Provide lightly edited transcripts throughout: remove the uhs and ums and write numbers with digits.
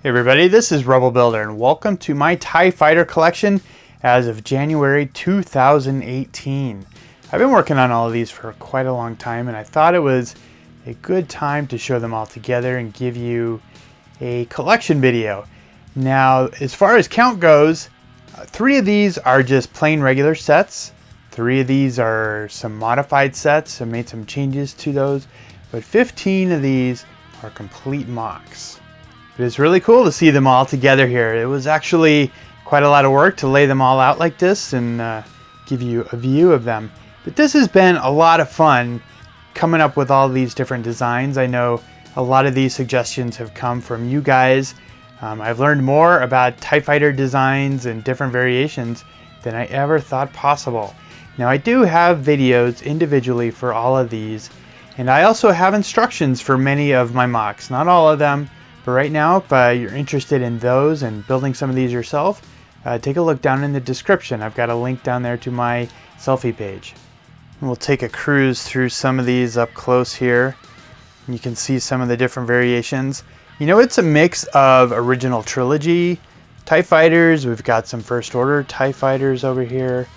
Hey everybody, this is Rebel Builder and welcome to my TIE Fighter collection as of January 2018. I've been working on all of these for quite a long time and I thought it was a good time to show them all together and give you a collection video. Now, as far as count goes, 3 of these are just plain regular sets. 3 of these are some modified sets. I made some changes to those, but 15 of these are complete MOCs. But it's really cool to see them all together here. It was actually quite a lot of work to lay them all out like this and give you a view of them. But this has been a lot of fun coming up with all these different designs. I know a lot of these suggestions have come from you guys. I've learned more about TIE Fighter designs and different variations than I ever thought possible. Now I do have videos individually for all of these, and I also have instructions for many of my MOCs. Not all of them, but right now, if you're interested in those and building some of these yourself, take a look down in the description. I've got a link down there to my selfie page. And we'll take a cruise through some of these up close here. You can see some of the different variations. You know, it's a mix of original trilogy TIE Fighters. We've got some First Order TIE Fighters over here,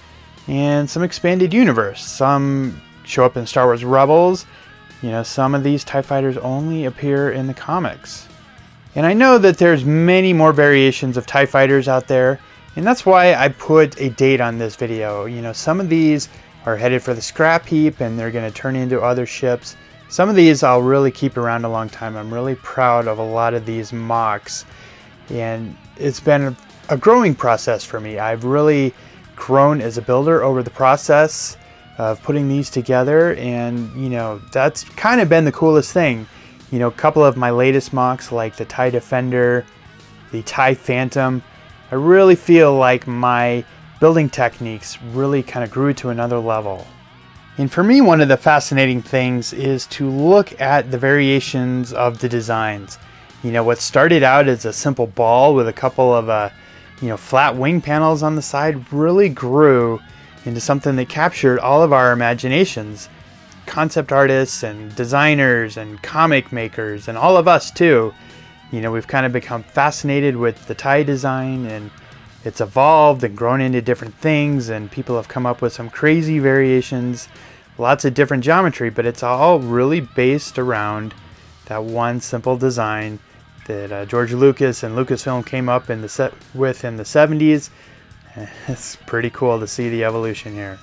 and some expanded universe. Some show up in Star Wars Rebels. You know, some of these TIE Fighters only appear in the comics. And I know that there's many more variations of TIE Fighters out there, and that's why I put a date on this video. You know, some of these are headed for the scrap heap and they're going to turn into other ships. Some of these I'll really keep around a long time. I'm really proud of a lot of these MOCs, and it's been a growing process for me. I've really grown as a builder over the process of putting these together, and you know, that's kind of been the coolest thing. You know, a couple of my latest MOCs like the TIE Defender, the TIE Phantom, I really feel like my building techniques really kind of grew to another level. And for me, one of the fascinating things is to look at the variations of the designs. You know, what started out as a simple ball with a couple of flat wing panels on the side really grew into something that captured all of our imaginations. Concept artists and designers and comic makers and all of us too. You know, we've kind of become fascinated with the TIE design, and it's evolved and grown into different things, and people have come up with some crazy variations, lots of different geometry, but it's all really based around that one simple design that George Lucas and Lucasfilm came up in the 70s. It's pretty cool to see the evolution here.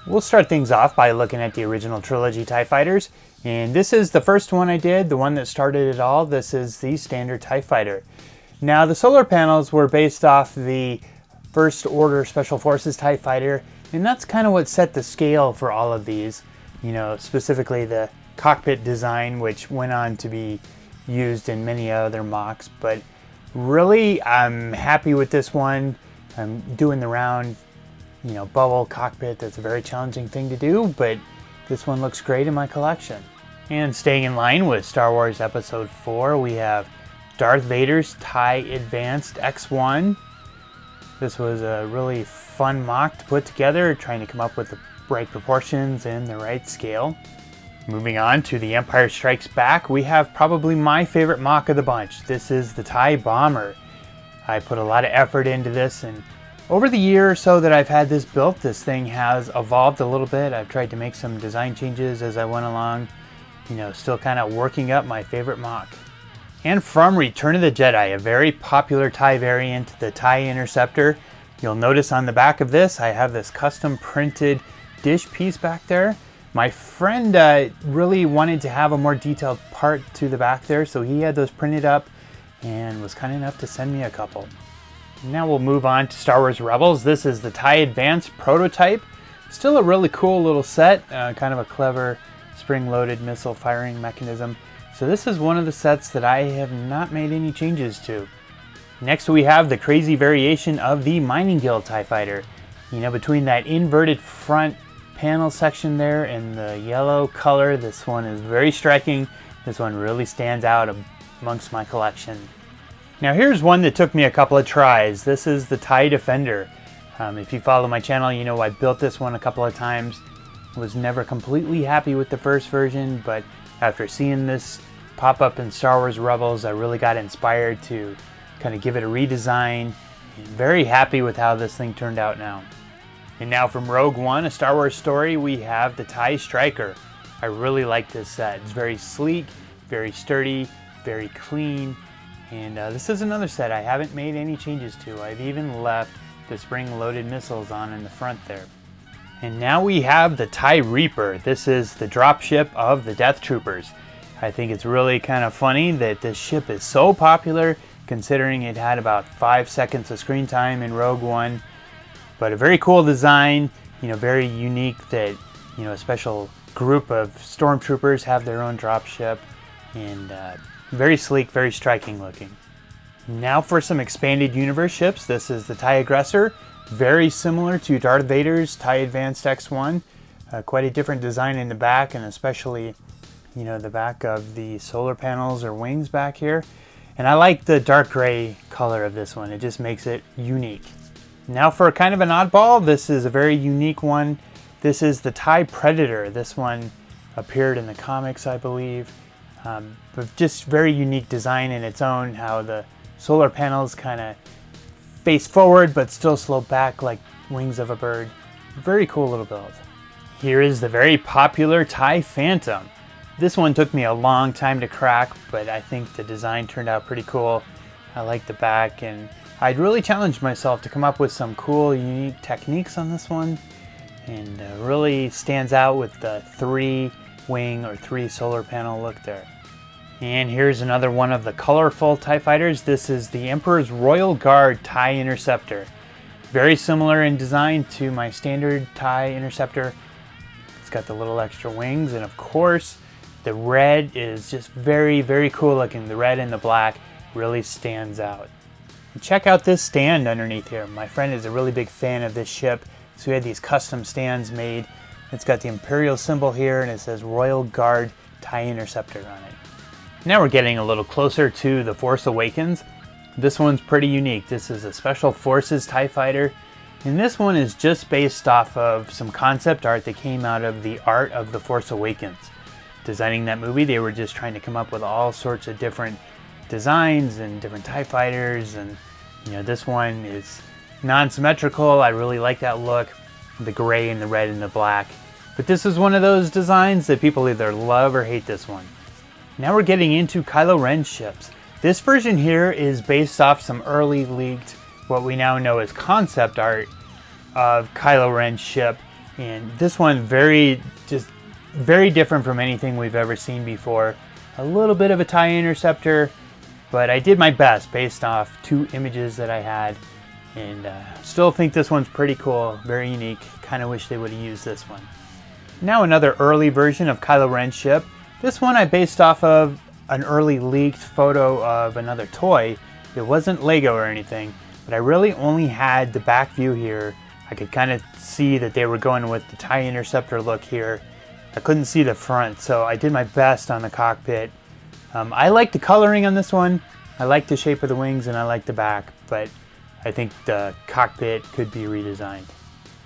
We'll start things off by looking at the original trilogy TIE Fighters, and this is the first one I did, the one that started it all. This is the standard TIE Fighter. Now, the solar panels were based off the First Order Special Forces TIE Fighter, and that's kind of what set the scale for all of these. You know, specifically the cockpit design, which went on to be used in many other MOCs, but really I'm happy with this one. I'm doing the round, you know, bubble cockpit. That's a very challenging thing to do, but this one looks great in my collection. And staying in line with Star Wars Episode 4, we have Darth Vader's TIE Advanced X1. This was a really fun MOC to put together, trying to come up with the right proportions and the right scale. Moving on to The Empire Strikes Back, we have probably my favorite MOC of the bunch. This is the TIE Bomber. I put a lot of effort into this, and over the year or so that I've had this built, this thing has evolved a little bit. I've tried to make some design changes as I went along, you know, still kind of working up my favorite MOC. And from Return of the Jedi, a very popular TIE variant, the TIE Interceptor. You'll notice on the back of this, I have this custom printed dish piece back there. My friend really wanted to have a more detailed part to the back there, so he had those printed up and was kind enough to send me a couple. Now we'll move on to Star Wars Rebels. This is the TIE Advanced Prototype. Still a really cool little set, kind of a clever spring-loaded missile firing mechanism. So this is one of the sets that I have not made any changes to. Next we have the crazy variation of the Mining Guild TIE Fighter. You know, between that inverted front panel section there and the yellow color, this one is very striking. This one really stands out amongst my collection. Now here's one that took me a couple of tries. This is the TIE Defender. If you follow my channel, you know I built this one a couple of times. Was never completely happy with the first version, but after seeing this pop up in Star Wars Rebels, I really got inspired to kind of give it a redesign. And very happy with how this thing turned out now. And now from Rogue One, A Star Wars Story, we have the TIE Striker. I really like this set. It's very sleek, very sturdy, very clean. And this is another set I haven't made any changes to. I've even left the spring-loaded missiles on in the front there. And now we have the TIE Reaper. This is the dropship of the Death Troopers. I think it's really kind of funny that this ship is so popular, considering it had about 5 seconds of screen time in Rogue One. But a very cool design, very unique that, a special group of stormtroopers have their own dropship, and very sleek, very striking looking. Now for some expanded universe ships. This is the TIE Aggressor, very similar to Darth Vader's TIE Advanced X1. Quite a different design in the back, and especially, the back of the solar panels or wings back here. And I like the dark gray color of this one. It just makes it unique. Now for kind of an oddball, this is a very unique one. This is the TIE Predator. This one appeared in the comics, I believe. But just very unique design in its own, how the solar panels kind of face forward but still slope back like wings of a bird. Very cool little build. Here is the very popular TIE Phantom. This one took me a long time to crack, but I think the design turned out pretty cool. I like the back, and I'd really challenged myself to come up with some cool, unique techniques on this one. And really stands out with the 3-wing or 3 solar panel look there. And here's another one of the colorful TIE fighters. This is the Emperor's Royal Guard TIE Interceptor. Very similar in design to my standard TIE Interceptor. It's got the little extra wings, and of course, the red is just very, very cool looking. The red and the black really stands out. And check out this stand underneath here. My friend is a really big fan of this ship, so we had these custom stands made. It's got the Imperial symbol here, and it says Royal Guard TIE Interceptor on it. Now we're getting a little closer to The Force Awakens. This one's pretty unique. This is a Special Forces TIE Fighter, and this one is just based off of some concept art that came out of the art of The Force Awakens. Designing that movie, they were just trying to come up with all sorts of different designs and different TIE fighters, and this one is non-symmetrical. I really like that look, the gray and the red and the black. But this is one of those designs that people either love or hate this one. Now we're getting into Kylo Ren ships. This version here is based off some early leaked, what we now know as concept art of Kylo Ren's ship. And this one very different from anything we've ever seen before. A little bit of a TIE Interceptor, but I did my best based off 2 images that I had. And still think this one's pretty cool, very unique. Kind of wish they would have used this one. Now another early version of Kylo Ren's ship. This one I based off of an early leaked photo of another toy. It wasn't Lego or anything, but I really only had the back view here. I could kind of see that they were going with the TIE Interceptor look here. I couldn't see the front, so I did my best on the cockpit. I like the coloring on this one. I like the shape of the wings, and I like the back, but I think the cockpit could be redesigned.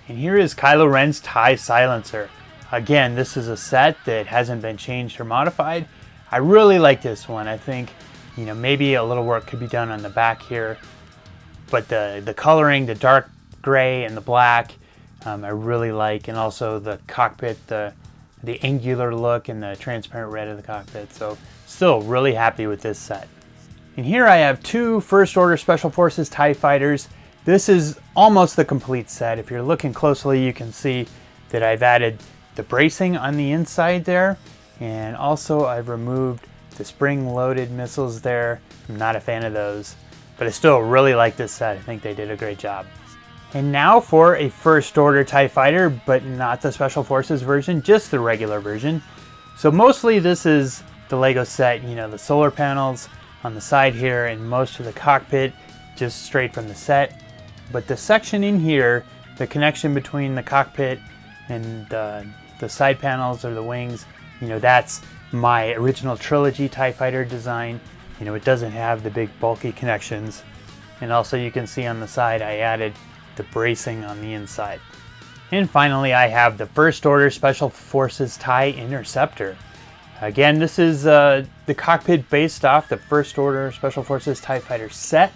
And here is Kylo Ren's TIE Silencer. Again, this is a set that hasn't been changed or modified. I really like this one. I think, maybe a little work could be done on the back here, but the coloring, the dark gray and the black, I really like, and also the cockpit, the angular look and the transparent red of the cockpit. So still really happy with this set. And here I have 2 First Order Special Forces TIE Fighters. This is almost the complete set. If you're looking closely, you can see that I've added the bracing on the inside there, and also I've removed the spring-loaded missiles there. I'm not a fan of those, but I still really like this set. I think they did a great job. And now for a First Order TIE Fighter, but not the Special Forces version, just the regular version. So mostly this is the Lego set, the solar panels on the side here, and most of the cockpit just straight from the set. But the section in here, the connection between the cockpit and the side panels or the wings, that's my original trilogy TIE Fighter design. It doesn't have the big bulky connections. And also you can see on the side I added the bracing on the inside. And finally I have the First Order Special Forces TIE Interceptor. Again, this is the cockpit based off the First Order Special Forces TIE Fighter set.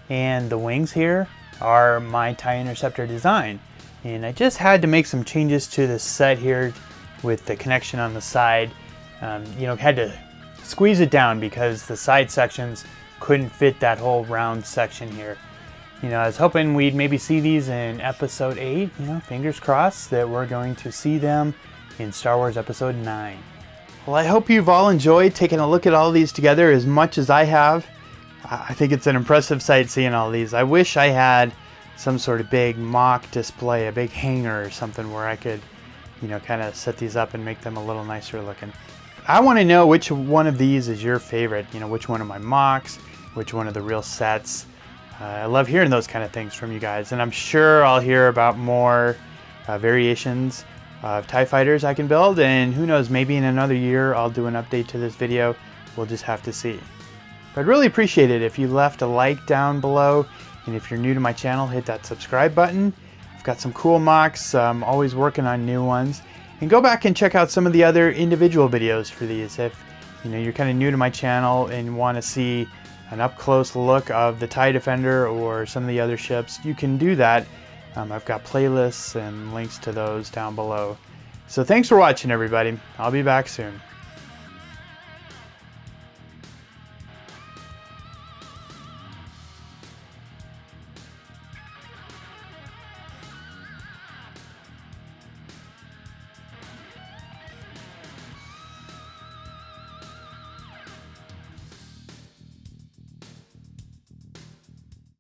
and the wings here are my TIE Interceptor design. And I just had to make some changes to the set here with the connection on the side. Had to squeeze it down because the side sections couldn't fit that whole round section here. I was hoping we'd maybe see these in episode 8, fingers crossed that we're going to see them in Star Wars episode 9. Well, I hope you've all enjoyed taking a look at all these together as much as I have. I think it's an impressive sight seeing all these. I wish I had some sort of big MOC display, a big hanger or something where I could, kind of set these up and make them a little nicer looking. I want to know which one of these is your favorite, which one of my MOCs, which one of the real sets. I love hearing those kind of things from you guys, and I'm sure I'll hear about more variations of TIE fighters I can build, and who knows, maybe in another year I'll do an update to this video. We'll just have to see. But I'd really appreciate it if you left a like down below, and if you're new to my channel, hit that subscribe button. I've got some cool MOCs, I'm always working on new ones, and go back and check out some of the other individual videos for these. If you're kind of new to my channel and want to see an up-close look of the TIE Defender or some of the other ships, you can do that. I've got playlists and links to those down below. So thanks for watching, everybody. I'll be back soon.